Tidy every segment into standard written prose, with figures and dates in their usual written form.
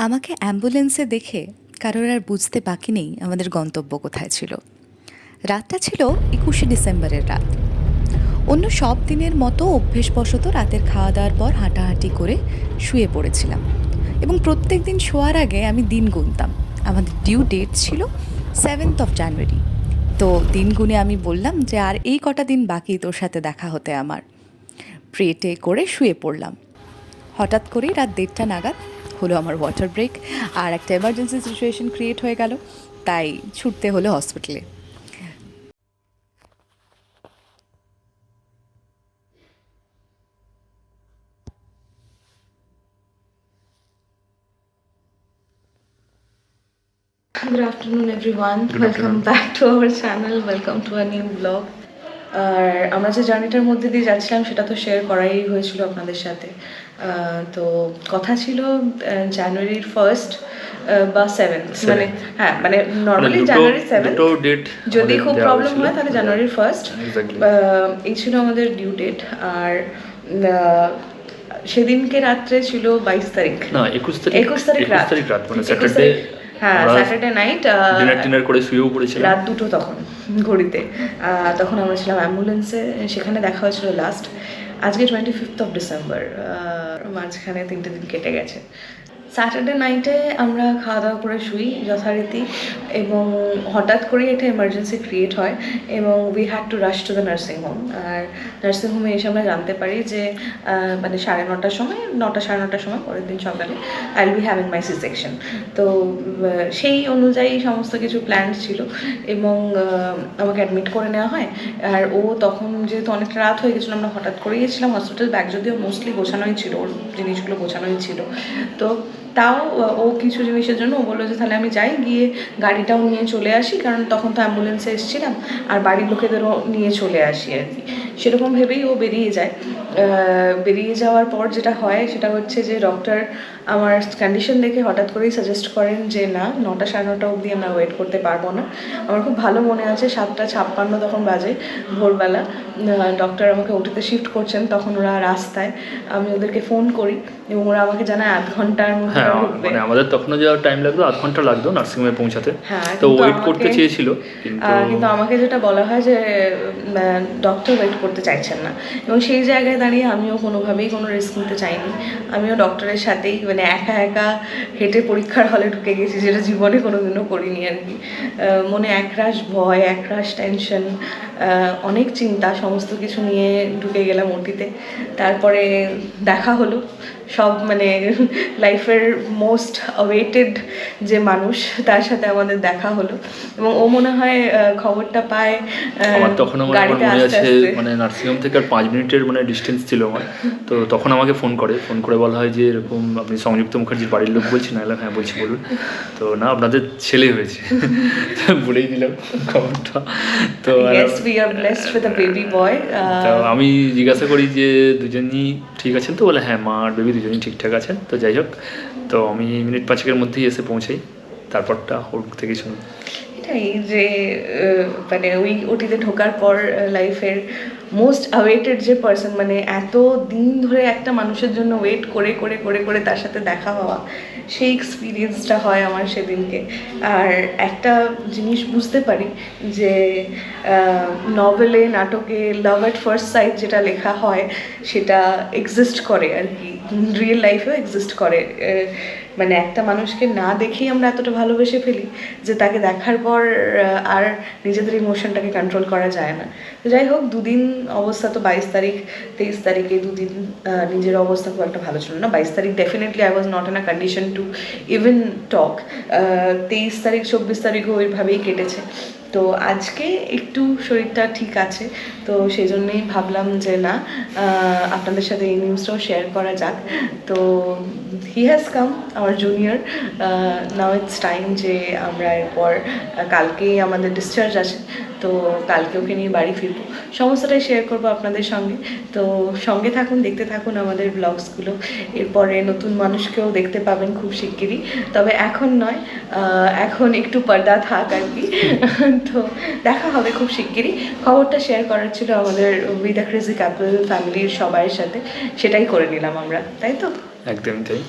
আমাকে অ্যাম্বুলেন্সে দেখে কারোর আর বুঝতে বাকি নেই আমাদের গন্তব্য কোথায় ছিল। রাতটা ছিল 21শে ডিসেম্বরের রাত। অন্য সব দিনের মতো অভ্যেসবশত রাতের খাওয়া দাওয়ার পর হাঁটাহাঁটি করে শুয়ে পড়েছিলাম এবং প্রত্যেক দিন শোয়ার আগে আমি দিন গুনতাম। আমাদের ডিউ ডেট ছিল 7th of January। তো দিন গুনে আমি বললাম যে আর এই কটা দিন বাকি তোর সাথে দেখা হতে আমার। প্রেটে করে শুয়ে পড়লাম। হঠাৎ করেই রাত 1:30 নাগাদ হলো আমার ওয়াটার ব্রেক, আর একটা এমার্জেন্সি সিচুয়েশন ক্রিয়েট হয়ে গেল, তাই ছুটতে হলো হসপিটালে। Good afternoon everyone. Welcome back to our channel. Welcome to a new vlog. আর আমরা যে জার্নিটার মধ্যে দিয়ে যাচ্ছিলাম সেটা তো শেয়ার করাই হয়েছিল আপনাদের সাথে। তো কথা ছিল জানুয়ারির 1st বা 7th, মানে হ্যাঁ মানে নর্মালি জানুয়ারি 7th, যদি খুব প্রবলেম হয় তাহলে জানুয়ারির 1st এই ছিল আমাদের ডিউ ডেট। আর সেদিনকে রাত্রে ছিল 22 তারিখ, না 21 তারিখ রাত, মানে স্যাটারডে। হ্যাঁ, স্যাটারডে নাইট ডিনার করে শুয়েও পড়েছিলাম রাত 2টো তখন ঘড়িতে। তখন আমরা ছিলাম অ্যাম্বুলেন্সে, সেখানে দেখা হয়েছিল লাস্ট। আজকে 25 ডিসেম্বর, মাঝখানে 3টে দিন কেটে গেছে। স্যাটারডে নাইটে আমরা খাওয়া দাওয়া করে শুই যথারীতি, এবং হঠাৎ করেই একটা এমার্জেন্সি ক্রিয়েট হয় এবং we had to rush to the nursing home. আর নার্সিং হোমে এসে আমরা জানতে পারি যে মানে 9:30টার সময়, 9টা-9:30টার সময় পরের দিন সকালে I will be having my C section. তো সেই অনুযায়ী সমস্ত কিছু প্ল্যান ছিল এবং আমাকে অ্যাডমিট করে নেওয়া হয়। আর ও তখন যেহেতু অনেকটা রাত হয়ে গেছিলো, আমরা হঠাৎ করে গেছিলাম হসপিটাল, ব্যাগ যদিও মোস্টলি গোছানোই ছিল, ওর জিনিসগুলো গোছানোই ছিল। তো তাও ও কিছু জিনিসের জন্য ও বললো যে তাহলে আমি যাই, গিয়ে গাড়িটাও নিয়ে চলে আসি, কারণ তখন তো অ্যাম্বুলেন্সে এসেছিলাম, আর বাড়ির লোকেদেরও নিয়ে চলে আসি আর কি। সেরকম ভেবেই ও বেরিয়ে যায়। বেরিয়ে যাওয়ার পর যেটা হয় সেটা হচ্ছে যে ডক্টর আমার কন্ডিশন দেখে হঠাৎ করেই সাজেস্ট করেন যে না, 9টা-9:30 অবধি আমরা ওয়েট করতে পারবো না। আমার খুব ভালো মনে আছে, 7টা 56 তখন বাজে ভোরবেলা। ডক্টর আমাকে ওটিতে শিফট করছেন, তখন ওরা রাস্তায়। আমি ওদেরকে ফোন করি এবং ওরা আমাকে জানায় আধ ঘন্টার মধ্যে ঢুকবে। মানে আমাদের তখনও যা টাইম লাগলো, আধ ঘন্টা লাগতো নার্সিংহোমে পৌঁছাতে। হ্যাঁ, তো ওয়েট করতে চেয়েছিল, কিন্তু আমাকে যেটা বলা হয় যে ডক্টর ওয়েট করতে চাইছেন না, এবং সেই জায়গায় দাঁড়িয়ে আমিও কোনোভাবেই কোনো রিস্ক নিতে চাইনি। আমিও ডক্টরের সাথেই মানে একা একা হেঁটে পরীক্ষার হলে ঢুকে গেছি, যেটা জীবনে কোনোদিনও করিনি আর কি। মনে একরাশ ভয়, একরাশ টেনশন, অনেক চিন্তা, সমস্ত কিছু নিয়ে ঢুকে গেলাম ওটিতে। তারপরে দেখা হলো সব, মানে লাইফের মোস্ট অওয়েটেড যে মানুষ, তার সাথে আমাদের দেখা হলো। এবং ও মনে হয় খবরটা পায় আমার তখন আমার মনে আছে, মানে নার্সিংহোম থেকে আর 5 মিনিটের মানে ডিস্টেন্স ছিল আমার। তো তখন আমাকে ফোন করে বলা হয় যে এরকম আপনি সংযুক্ত মুখার্জির বাড়ির লোক বলছি? না, হ্যাঁ বলছি, বলুন। তো না, আপনাদের ছেলে হয়েছে, বলেই দিলাম খবরটা। তো আমি জিজ্ঞাসা করি যে দুজনই ঠিক আছেন তো? বলে হ্যাঁ, মা আর বেবি দুজনই ঠিকঠাক আছেন। তো যাই হোক, তো আমি মিনিট 5-এর মধ্যেই এসে পৌঁছাই। তারপরটা ওর থেকে শুনুন। এটাই যে মানে ওই ওটিতে ঢোকার পর লাইফের মোস্ট অ্যাওয়েটেড যে পার্সন, মানে এত দিন ধরে একটা মানুষের জন্য ওয়েট করে করে করে করে তার সাথে দেখা হওয়া, সেই এক্সপিরিয়েন্সটা হয় আমার সেদিনকে। আর একটা জিনিস বুঝতে পারি যে নভেলে, নাটকে লাভ অ্যাট ফার্স্ট সাইট যেটা লেখা হয় সেটা এক্সিস্ট করে আর কি, রিয়েল লাইফেও এক্সিস্ট করে। মানে একটা মানুষকে না দেখেই আমরা এতটা ভালোবেসে ফেলি যে তাকে দেখার পর আর নিজেদের ইমোশনটাকে কন্ট্রোল করা যায় না। তো যাই হোক, দুদিন অবস্থা তো 22 তারিখ 23 তারিখে দুদিন নিজের অবস্থা খুব একটা ভালো ছিল না। 22 তারিখ definitely I was not in a condition to even talk. 23 তারিখ 24 তারিখও ওইভাবেই কেটেছে। তো আজকে একটু শরীরটা ঠিক আছে, তো সেই জন্যেই ভাবলাম যে না, আপনাদের সাথে এই নিউজটাও শেয়ার করা যাক। তো he has come, our junior. Now it's time যে আমরা এরপর কালকেই আমাদের ডিসচার্জ আছে, তো কালকে ওকে নিয়ে বাড়ি ফিরবো। সমস্তটাই শেয়ার করবো আপনাদের সঙ্গে। তো সঙ্গে থাকুন, দেখতে থাকুন আমাদের ব্লগসগুলো। এরপরে নতুন মানুষকেও দেখতে পাবেন খুব শিগগিরই, তবে এখন নয়, এখন একটু পর্দা থাক আর কি। তো দেখা হবে খুব শিগগিরই। খবরটা শেয়ার করার ছিল আমাদের উইথ দ্য ক্রেজি কাপল ফ্যামিলির সবার সাথে, সেটাই করে নিলাম আমরা, তাই তো? একদমই তাই।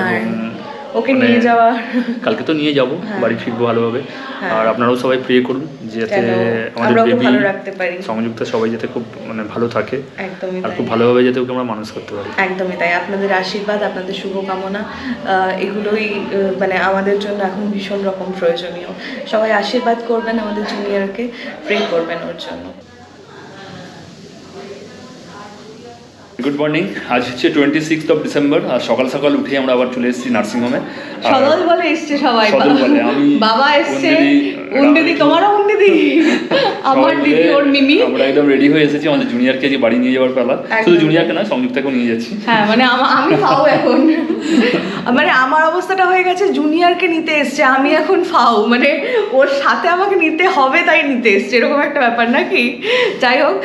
আর ওকে মানে নিয়ে যাওয়া। কালকে তো নিয়ে যাব, বাড়ি ফিরবো ভালোভাবে। আর আপনারাও সবাই প্রে করুন যাতে আমাদের আমরাও বেবি ভালো রাখতে পারি, সংযুক্ত সবাই যাতে খুব মানে ভালো থাকে, একদমই আর তাই, খুব ভালোভাবে যাতে ওকে আমরা মানুষ করতে পারি। একদমই তাই। আপনাদের আশীর্বাদ, আপনাদের শুভকামনা, এগুলোই মানে আমাদের জন্য এখন ভীষণ রকম প্রয়োজনীয়। সবাই আশীর্বাদ করবেন আমাদের জুনিয়রকে, প্রে করবেন ওর জন্য। Good morning. আজ হচ্ছে 26th of ডিসেম্বর, আর সকাল সকাল উঠে আমরা আবার চলে এসেছি নার্সিংহোমে। সদল বলে এসছে সবাই, সদল বলে আমি, বাবা এসছে, উন্দিদি, তোমারও উন্দিদি, আমার দিদি, ওর মিমি, আমরা একদম রেডি হয়ে এসেছি আমাদের জুনিয়রকে যে বাড়ি নিয়ে যাওয়ার পালা। শুধু জুনিয়রকে না, সংযুক্তাকেও নিয়ে যাচ্ছি। হ্যাঁ মানে আমি ফাও এখন, মানে আমার অবস্থাটা হয়ে গেছে জুনিয়রকে নিতে এসছে, আমি এখন ফাও, মানে ওর সাথে আমাকে নিতে হবে তাই নিতে এসছে, এরকম একটা ব্যাপার নাকি। যাই হোক,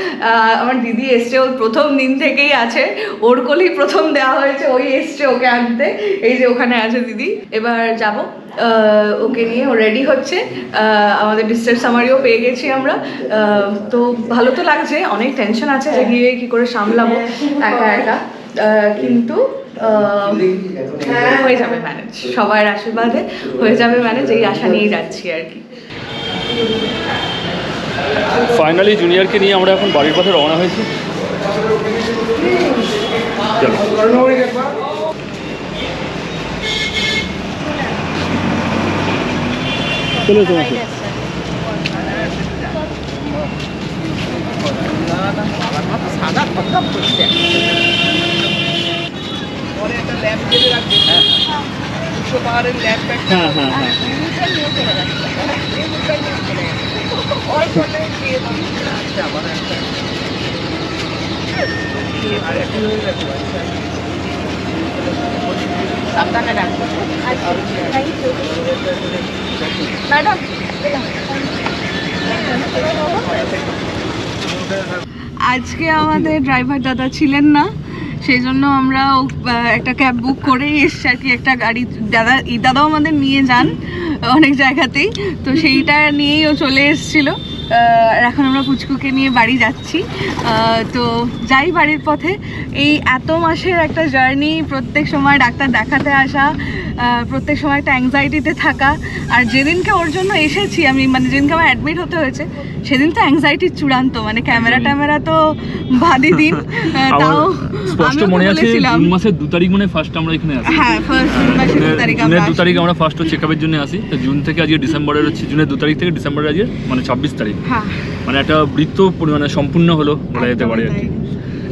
আমার দিদি এসছে, ওর প্রথম দিন থেকেই আছে, ওর কোলেই প্রথম দেওয়া হয়েছে, ওই এসছে ওকে আনতে, এই যে ওখানে আছে দিদি। এবার যাব ওকে নিয়ে, ও রেডি হচ্ছে, আমাদের ডিস্টেন্স সামারিও পেয়ে গেছি আমরা। তো ভালো তো লাগছে, অনেক টেনশন আছে যে গিয়ে কী করে সামলাবো একা একা, কিন্তু হয়ে যাবে ম্যানেজ, সবার আশীর্বাদে হয়ে যাবে ম্যানেজ, এই আশা নিয়েই যাচ্ছি আর কি। ফাইনালি জুনিয়রকে নিয়ে আমরা এখন বাড়ির পথে রওনা হয়েছি। চলো তোমাকে হ্যাঁ হ্যাঁ হ্যাঁ আজকে আমাদের ড্রাইভার দাদা ছিলেন না, সেই জন্য আমরা একটা ক্যাব বুক করে এসছি আর কি, একটা গাড়ি। দাদাও আমাদের নিয়ে যান অনেক জায়গাতেই, তো সেইটা নিয়েই ও চলে এসেছিলো। আর এখন আমরা পুচকুকে নিয়ে বাড়ি যাচ্ছি। তো যাই বাড়ির পথে, এই এত মাসের একটা জার্নি, প্রত্যেক সময় ডাক্তার দেখাতে আসা, প্রত্যেক সময় একটা অ্যাংজাইটিতে থাকা, আর যেদিনকে ওর জন্য এসেছি আমি, মানে যেদিনকে আমার অ্যাডমিট হতে হয়েছে সেদিন তো অ্যাংজাইটির চূড়ান্ত, মানে ক্যামেরা তো বাদই দিন, তাও স্পষ্ট মনে আছে জুন মাসের 2 তারিখ মানে ফার্স্ট আমরা এখানে আসি। হ্যাঁ, ফার্স্ট মাসের 2 তারিখ জুনের 2 তারিখ আমরা ফার্স্ট চেকআপের জন্য আসি। তো জুন থেকে আজকে ডিসেম্বরের হচ্ছে, জুনের 2 তারিখ থেকে ডিসেম্বরের আজকে মানে 26 তারিখ, হ্যাঁ, মানে একটা বৃত্ত পরিমাণে সম্পূর্ণ হলো বলা যেতে পারে আর কি।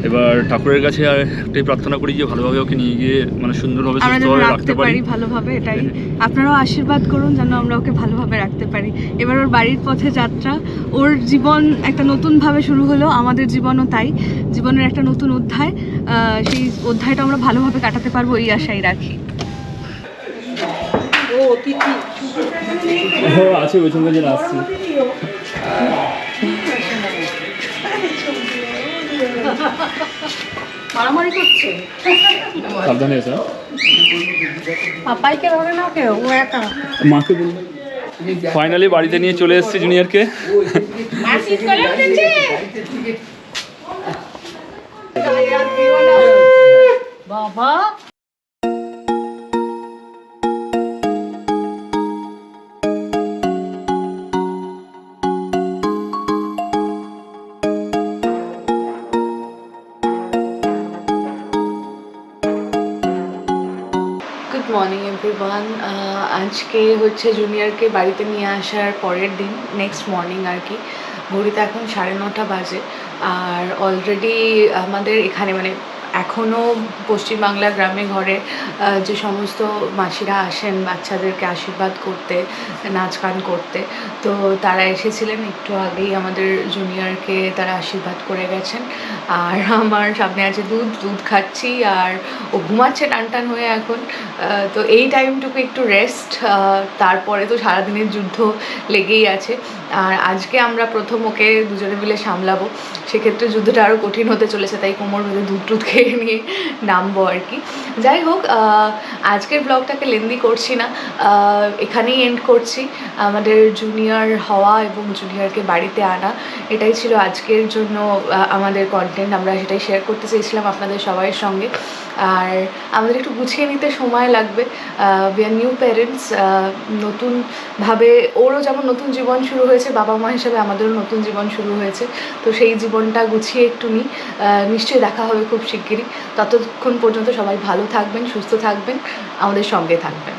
এবার ঠাকুরের কাছে আর একটাই প্রার্থনা করি যে ভালোভাবে ওকে নিয়ে গিয়ে মানে সুন্দরভাবে সুস্থভাবে রাখতে পারি ভালোভাবে, এটাই আপনারাও আশীর্বাদ করুন যেন আমরা ওকে ভালোভাবে রাখতে পারি। এবার ওর বাড়ির পথে যাত্রা, ওর জীবন একটা নতুনভাবে শুরু হলো, আমাদের জীবনও তাই, জীবনের একটা নতুন অধ্যায়, সেই অধ্যায়টা আমরা ভালোভাবে কাটাতে পারবো এই আশাই রাখি। আছে ওই সঙ্গে যেন আসছি। মারামারি করছে, সাবধানে এসো। পাপাইকে ধরে না কেউ, ও একা। মাকে বলুন। ফাইনালি বাড়িতে নিয়ে চলে এসেছি জুনিয়রকে। বাবা মর্নিং এভরিওয়ান। আজকে হচ্ছে জুনিয়রকে বাড়িতে নিয়ে আসার পরের দিন, নেক্সট মর্নিং আর কি। ঘড়িতে এখন 9:30 বাজে, আর অলরেডি আমাদের এখানে মানে এখনও পশ্চিমবাংলা গ্রামে ঘরে যে সমস্ত মাসিরা আসেন বাচ্চাদেরকে আশীর্বাদ করতে, নাচ গান করতে, তো তারা এসেছিলেন একটু আগেই, আমাদের জুনিয়রকে তারা আশীর্বাদ করে গেছেন। আর আমার সামনে আছে দুধ খাচ্ছি, আর ও ঘুমাচ্ছে টান হয়ে এখন। তো এই টাইমটুকু একটু রেস্ট, তারপরে তো সারাদিনের যুদ্ধ লেগেই আছে। আর আজকে আমরা প্রথম ওকে দুজনে মিলে সামলাবো, সেক্ষেত্রে যুদ্ধটা আরও কঠিন হতে চলেছে, তাই কোমর বেঁধে দুধ খেয়ে নিয়ে নামবো আর কি। যাই হোক, আজকের ব্লগটাকে লেন্দি করছি না, এখানেই এন্ড করছি। আমাদের জুনিয়র হওয়া এবং জুনিয়রকে বাড়িতে আনা, এটাই ছিল আজকের জন্য আমাদের কন্টেন্ট। আমরা সেটাই শেয়ার করতে চেয়েছিলাম আপনাদের সবাইয়ের সঙ্গে। আর আমাদের একটু গুছিয়ে নিতে সময় লাগবে। উই আর নিউ প্যারেন্টস, নতুনভাবে ওরও যেমন নতুন জীবন শুরু হয়েছে, বাবা মা হিসেবে আমাদেরও নতুন জীবন শুরু হয়েছে। তো সেই জীবনটা গুছিয়ে একটু নিই। নিশ্চয়ই দেখা হবে খুব শিগগিরই। ততক্ষণ পর্যন্ত সবাই ভালো থাকবেন, সুস্থ থাকবেন, আমাদের সঙ্গে থাকবেন।